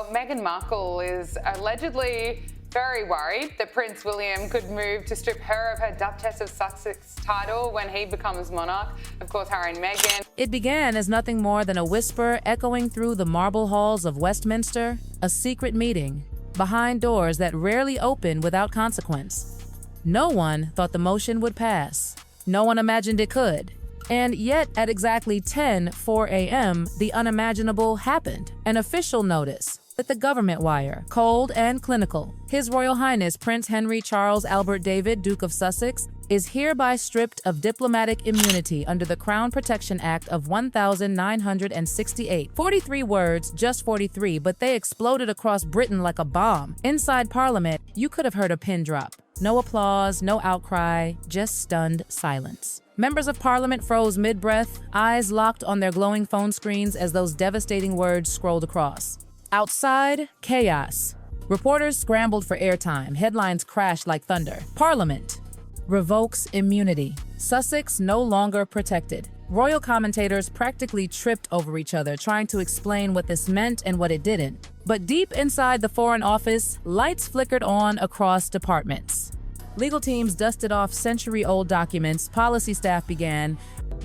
Well, Meghan Markle is allegedly very worried that Prince William could move to strip her of her Duchess of Sussex title when he becomes monarch. Of course, Harry and Meghan. It began as nothing more than a whisper echoing through the marble halls of Westminster, a secret meeting behind doors that rarely open without consequence. No one thought the motion would pass. No one imagined it could. And yet, at exactly 10:04 a.m., the unimaginable happened. An official notice with the government wire, cold and clinical. His Royal Highness Prince Henry Charles Albert David, Duke of Sussex, is hereby stripped of diplomatic immunity under the Crown Protection Act of 1968. 43 words, just 43, but they exploded across Britain like a bomb. Inside Parliament, you could have heard a pin drop. No applause, no outcry, just stunned silence. Members of Parliament froze mid-breath, eyes locked on their glowing phone screens as those devastating words scrolled across. Outside, chaos. Reporters scrambled for airtime. Headlines crashed like thunder. Parliament revokes immunity. Sussex no longer protected. Royal commentators practically tripped over each other, trying to explain what this meant and what it didn't. But deep inside the Foreign Office, lights flickered on across departments. Legal teams dusted off century-old documents. Policy staff began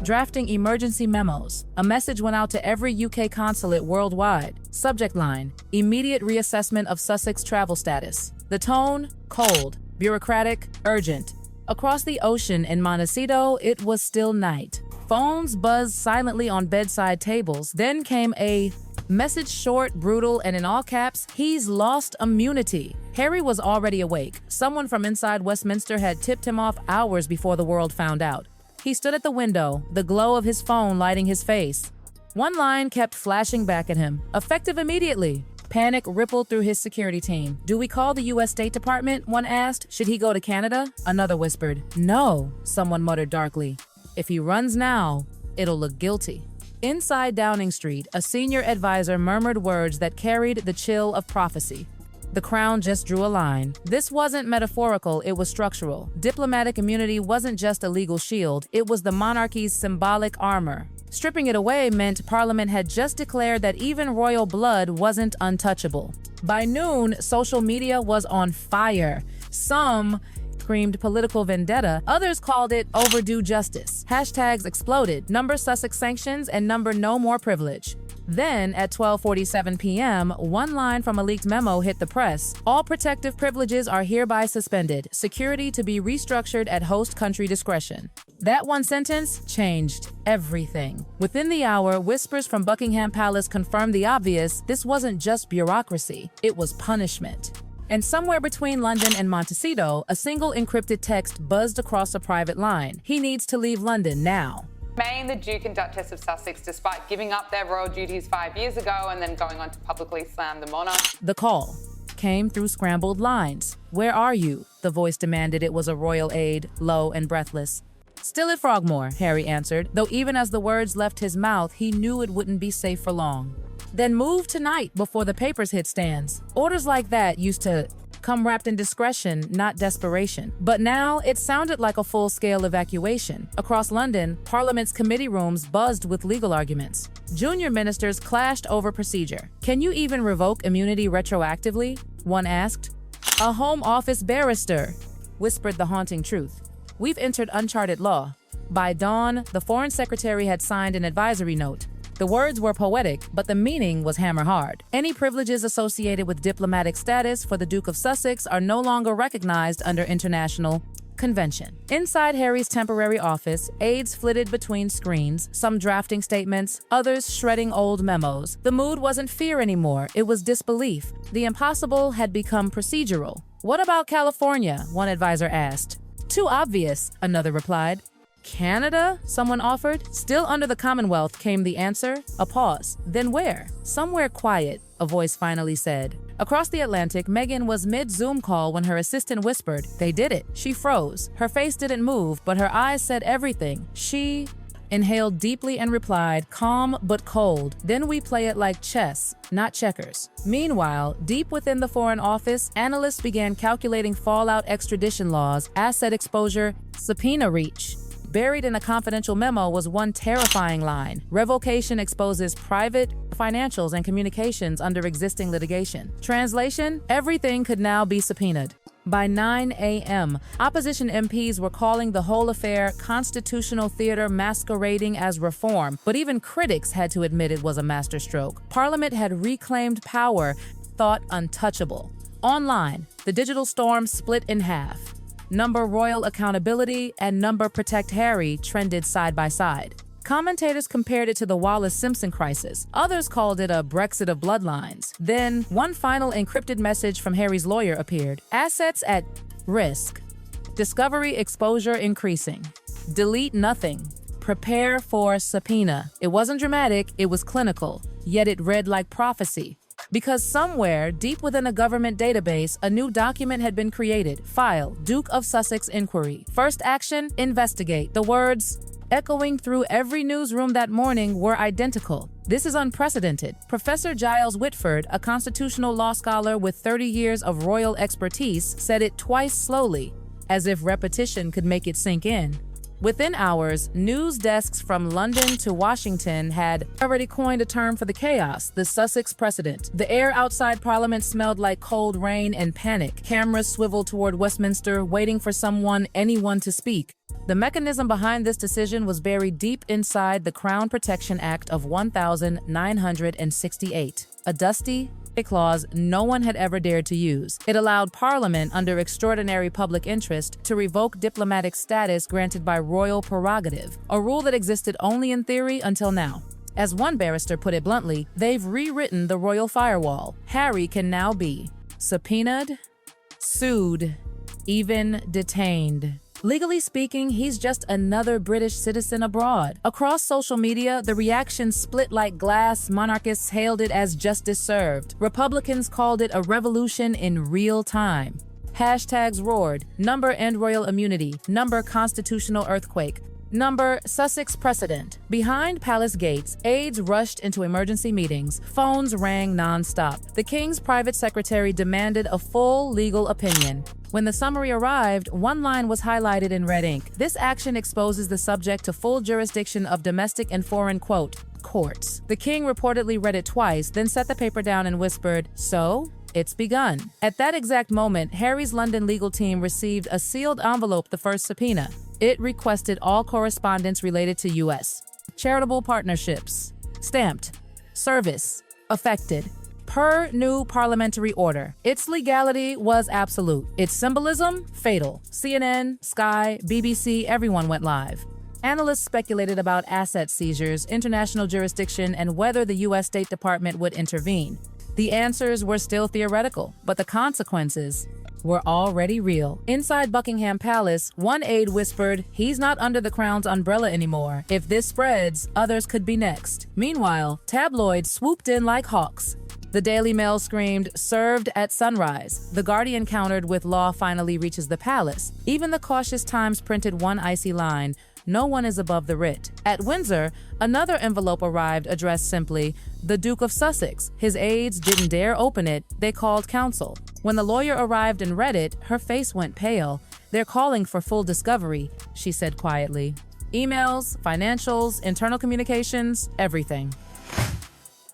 drafting emergency memos. A message went out to every UK consulate worldwide. Subject line: immediate reassessment of Sussex travel status. The tone: cold, bureaucratic, urgent. Across the ocean in Montecito, it was still night. Phones buzzed silently on bedside tables. Then came a message, short, brutal, and in all caps: he's lost immunity. Harry was already awake. Someone from inside Westminster had tipped him off hours before the world found out. He stood at the window, the glow of his phone lighting his face. One line kept flashing back at him, effective immediately. Panic rippled through his security team. Do we call the U.S. State Department? One asked. Should he go to Canada? Another whispered. No, someone muttered darkly. If he runs now, it'll look guilty. Inside Downing Street, a senior advisor murmured words that carried the chill of prophecy. The Crown just drew a line. This wasn't metaphorical, it was structural. Diplomatic immunity wasn't just a legal shield, it was the monarchy's symbolic armor. Stripping it away meant Parliament had just declared that even royal blood wasn't untouchable. By noon, social media was on fire. Some screamed political vendetta, others called it overdue justice. Hashtags exploded, number Sussex sanctions and number no more privilege. Then, at 12:47 p.m., one line from a leaked memo hit the press. All protective privileges are hereby suspended. Security to be restructured at host country discretion. That one sentence changed everything. Within the hour, whispers from Buckingham Palace confirmed the obvious: this wasn't just bureaucracy, it was punishment. And somewhere between London and Montecito, a single encrypted text buzzed across a private line. He needs to leave London now. Remain the Duke and Duchess of Sussex despite giving up their royal duties 5 years ago and then going on to publicly slam the monarch. The call came through scrambled lines. Where are you? The voice demanded. It was a royal aide, low and breathless. Still at Frogmore, Harry answered, though even as the words left his mouth, he knew it wouldn't be safe for long. Then move tonight before the papers hit stands. Orders like that used to come wrapped in discretion, not desperation. But now it sounded like a full-scale evacuation. Across London, Parliament's committee rooms buzzed with legal arguments. Junior ministers clashed over procedure. Can you even revoke immunity retroactively? One asked. A Home Office barrister whispered the haunting truth. We've entered uncharted law. By dawn, the Foreign Secretary had signed an advisory note. The words were poetic, but the meaning was hammer hard. Any privileges associated with diplomatic status for the Duke of Sussex are no longer recognized under international convention. Inside Harry's temporary office, aides flitted between screens, some drafting statements, others shredding old memos. The mood wasn't fear anymore, it was disbelief. The impossible had become procedural. What about California? One advisor asked. Too obvious, another replied. Canada? Someone offered. Still under the Commonwealth, came the answer. A pause. Then where? Somewhere quiet, a voice finally said. Across the Atlantic, Meghan was mid-Zoom call when her assistant whispered, "They did it." She froze. Her face didn't move, but her eyes said everything. She inhaled deeply and replied, calm but cold. Then we play it like chess, not checkers. Meanwhile, deep within the Foreign Office, analysts began calculating fallout extradition laws, asset exposure, subpoena reach. Buried in a confidential memo was one terrifying line: revocation exposes private financials and communications under existing litigation. Translation: everything could now be subpoenaed. By 9 a.m., opposition MPs were calling the whole affair constitutional theater masquerading as reform, but even critics had to admit it was a masterstroke. Parliament had reclaimed power, thought untouchable. Online, the digital storm split in half. Number Royal Accountability and Number Protect Harry trended side by side. Commentators compared it to the Wallace-Simpson crisis. Others called it a Brexit of bloodlines. Then, one final encrypted message from Harry's lawyer appeared. Assets at risk. Discovery exposure increasing. Delete nothing. Prepare for subpoena. It wasn't dramatic, it was clinical. Yet it read like prophecy. Because somewhere, deep within a government database, a new document had been created. File, Duke of Sussex inquiry. First action, investigate. The words echoing through every newsroom that morning were identical. This is unprecedented. Professor Giles Whitford, a constitutional law scholar with 30 years of royal expertise, said it twice slowly, as if repetition could make it sink in. Within hours, news desks from London to Washington had already coined a term for the chaos: the Sussex precedent. The air outside Parliament smelled like cold rain and panic. Cameras swiveled toward Westminster, waiting for anyone to speak. The mechanism behind this decision was buried deep inside the Crown Protection Act of 1968, a dusty clause no one had ever dared to use. It allowed Parliament, under extraordinary public interest, to revoke diplomatic status granted by royal prerogative, a rule that existed only in theory until now. As one barrister put it bluntly, they've rewritten the royal firewall. Harry can now be subpoenaed, sued, even detained. Legally speaking, he's just another British citizen abroad. Across social media, the reactions split like glass. Monarchists hailed it as justice served. Republicans called it a revolution in real time. Hashtags roared: number end royal immunity, number constitutional earthquake, number Sussex precedent. Behind palace gates, aides rushed into emergency meetings. Phones rang non-stop. The king's private secretary demanded a full legal opinion. When the summary arrived, one line was highlighted in red ink. This action exposes the subject to full jurisdiction of domestic and foreign, courts. The king reportedly read it twice, then set the paper down and whispered, "So? It's begun." At that exact moment, Harry's London legal team received a sealed envelope, the first subpoena. It requested all correspondence related to U.S. charitable partnerships. Stamped. Service. Affected. Per new parliamentary order. Its legality was absolute. Its symbolism, fatal. CNN, Sky, BBC, everyone went live. Analysts speculated about asset seizures, international jurisdiction, and whether the U.S. State Department would intervene. The answers were still theoretical, but the consequences were already real. Inside Buckingham Palace, one aide whispered, "He's not under the crown's umbrella anymore. If this spreads, others could be next." Meanwhile, tabloids swooped in like hawks. The Daily Mail screamed, "Served at sunrise." The Guardian countered with, "Law finally reaches the palace." Even the cautious Times printed one icy line, "No one is above the writ." At Windsor, another envelope arrived addressed simply, "The Duke of Sussex." His aides didn't dare open it, they called counsel. When the lawyer arrived and read it, her face went pale. "They're calling for full discovery," she said quietly. "Emails, financials, internal communications, everything."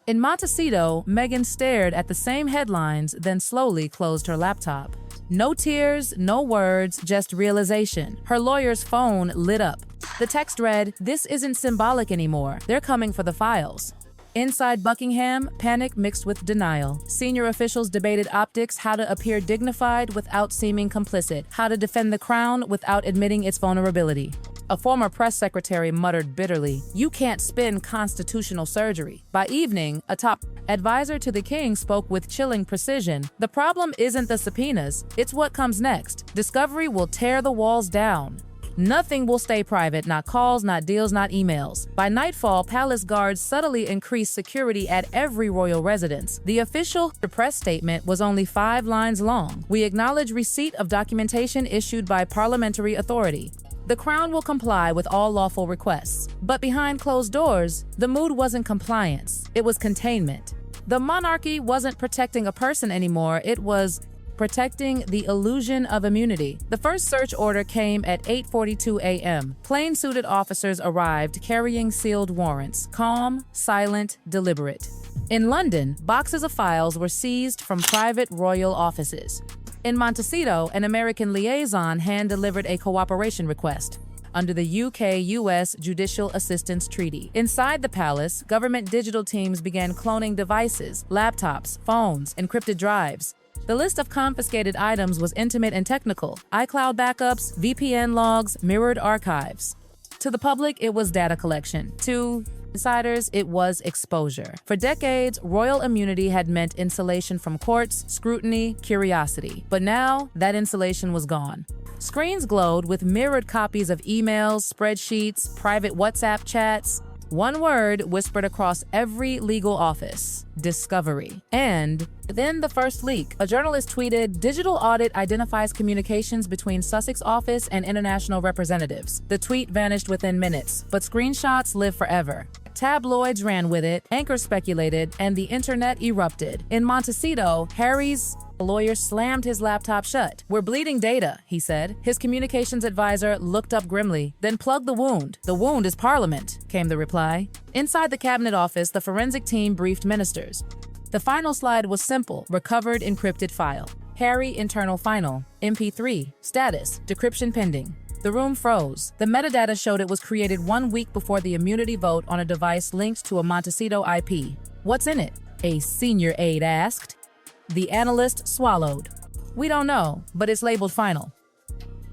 In Montecito, Meghan stared at the same headlines, then slowly closed her laptop. No tears, no words, just realization. Her lawyer's phone lit up. The text read, "This isn't symbolic anymore. They're coming for the files." Inside Buckingham, panic mixed with denial. Senior officials debated optics, how to appear dignified without seeming complicit, how to defend the crown without admitting its vulnerability. A former press secretary muttered bitterly, "You can't spin constitutional surgery." By evening, a top advisor to the king spoke with chilling precision. "The problem isn't the subpoenas, it's what comes next. Discovery will tear the walls down. Nothing will stay private, not calls, not deals, not emails." By nightfall, palace guards subtly increased security at every royal residence. The official press statement was only 5 lines long. "We acknowledge receipt of documentation issued by parliamentary authority. The crown will comply with all lawful requests." But behind closed doors, the mood wasn't compliance, it was containment. The monarchy wasn't protecting a person anymore, it was protecting the illusion of immunity. The first search order came at 8:42 a.m. Plain-suited officers arrived carrying sealed warrants, calm, silent, deliberate. In London, boxes of files were seized from private royal offices. In Montecito, an American liaison hand-delivered a cooperation request under the UK-US Judicial Assistance Treaty. Inside the palace, government digital teams began cloning devices, laptops, phones, encrypted drives. The list of confiscated items was intimate and technical: iCloud backups, VPN logs, mirrored archives. To the public, it was data collection. To insiders, it was exposure. For decades, royal immunity had meant insulation from courts, scrutiny, curiosity. But now, that insulation was gone. Screens glowed with mirrored copies of emails, spreadsheets, private WhatsApp chats. One word whispered across every legal office: discovery. And then the first leak. A journalist tweeted, "Digital audit identifies communications between Sussex office and international representatives." The tweet vanished within minutes, but screenshots live forever. Tabloids ran with it, anchors speculated, and the internet erupted. In Montecito, Harry's lawyer slammed his laptop shut. "We're bleeding data," he said. His communications advisor looked up grimly. "Then plug the wound." "The wound is Parliament," came the reply. Inside the cabinet office, the forensic team briefed ministers. The final slide was simple: recovered encrypted file. Harry internal final. MP3. Status: decryption pending. The room froze. The metadata showed it was created 1 week before the immunity vote on a device linked to a Montecito IP. "What's in it?" a senior aide asked. The analyst swallowed. "We don't know, but it's labeled final."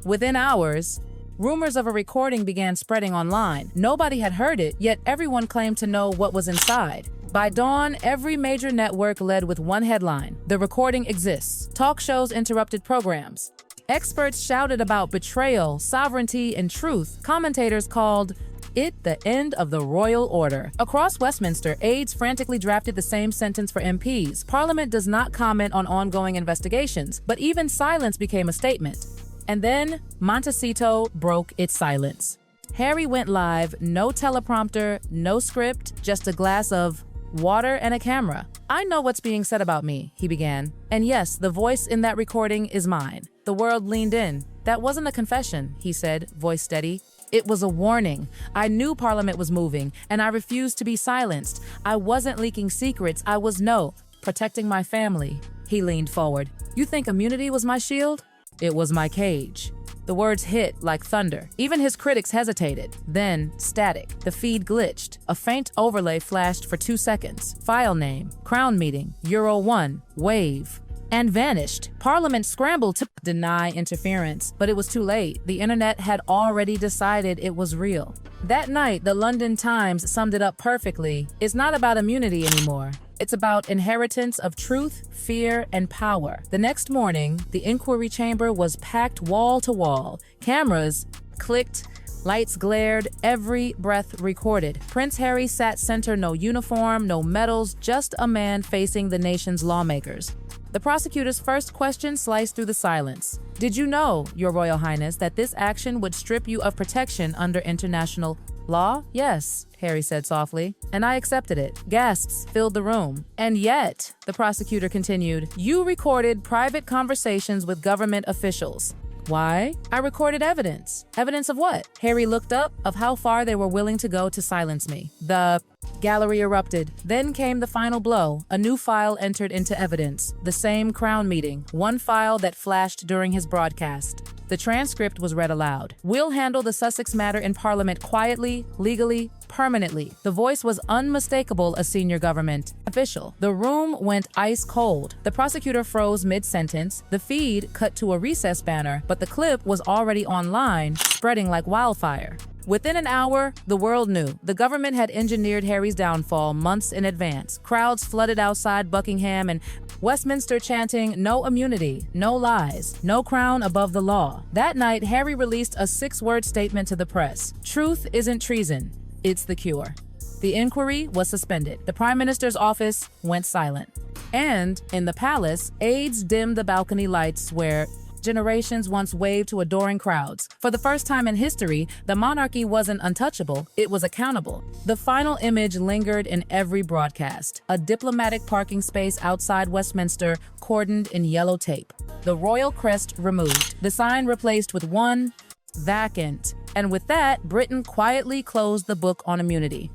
Within hours, rumors of a recording began spreading online. Nobody had heard it, yet everyone claimed to know what was inside. By dawn, every major network led with one headline: "The recording exists." Talk shows interrupted programs. Experts shouted about betrayal, sovereignty, and truth. Commentators called it the end of the royal order. Across Westminster, aides frantically drafted the same sentence for MPs. Parliament does not comment on ongoing investigations, but even silence became a statement. And then Montecito broke its silence. Harry went live, no teleprompter, no script, just a glass of water and a camera. "I know what's being said about me," he began. "And yes, the voice in that recording is mine." The world leaned in. "That wasn't a confession," he said, voice steady. "It was a warning. I knew Parliament was moving, and I refused to be silenced. I wasn't leaking secrets. I was protecting my family." He leaned forward. "You think immunity was my shield? It was my cage." The words hit like thunder. Even his critics hesitated. Then, static. The feed glitched. A faint overlay flashed for 2 seconds. File name: Crown Meeting, Euro 1, Wave. And vanished. Parliament scrambled to deny interference, but it was too late. The internet had already decided it was real. That night, the London Times summed it up perfectly. It's not about immunity anymore. It's about inheritance of truth, fear, and power. The next morning, the inquiry chamber was packed wall to wall. Cameras clicked, lights glared, every breath recorded. Prince Harry sat center, no uniform, no medals, just a man facing the nation's lawmakers. The prosecutor's first question sliced through the silence. "Did you know, Your Royal Highness, that this action would strip you of protection under international law?" "Yes," Harry said softly, "and I accepted it." Gasps filled the room. "And yet," the prosecutor continued, "you recorded private conversations with government officials." "Why?" "I recorded evidence." "Evidence of what?" Harry looked up. "Of how far they were willing to go to silence me." The gallery erupted. Then came the final blow. A new file entered into evidence. The same Crown meeting. One file that flashed during his broadcast. The transcript was read aloud. "We'll handle the Sussex matter in Parliament quietly, legally, permanently." The voice was unmistakable, a senior government official. The room went ice cold. The prosecutor froze mid-sentence. The feed cut to a recess banner, but the clip was already online, spreading like wildfire. Within an hour, the world knew. The government had engineered Harry's downfall months in advance. Crowds flooded outside Buckingham and Westminster chanting, "No immunity, no lies, no crown above the law." That night, Harry released a 6-word statement to the press. "Truth isn't treason, it's the cure." The inquiry was suspended. The Prime Minister's office went silent. And in the palace, aides dimmed the balcony lights where generations once waved to adoring crowds. For the first time in history, the monarchy wasn't untouchable, it was accountable. The final image lingered in every broadcast, a diplomatic parking space outside Westminster cordoned in yellow tape. The royal crest removed, the sign replaced with one vacant. And with that, Britain quietly closed the book on immunity.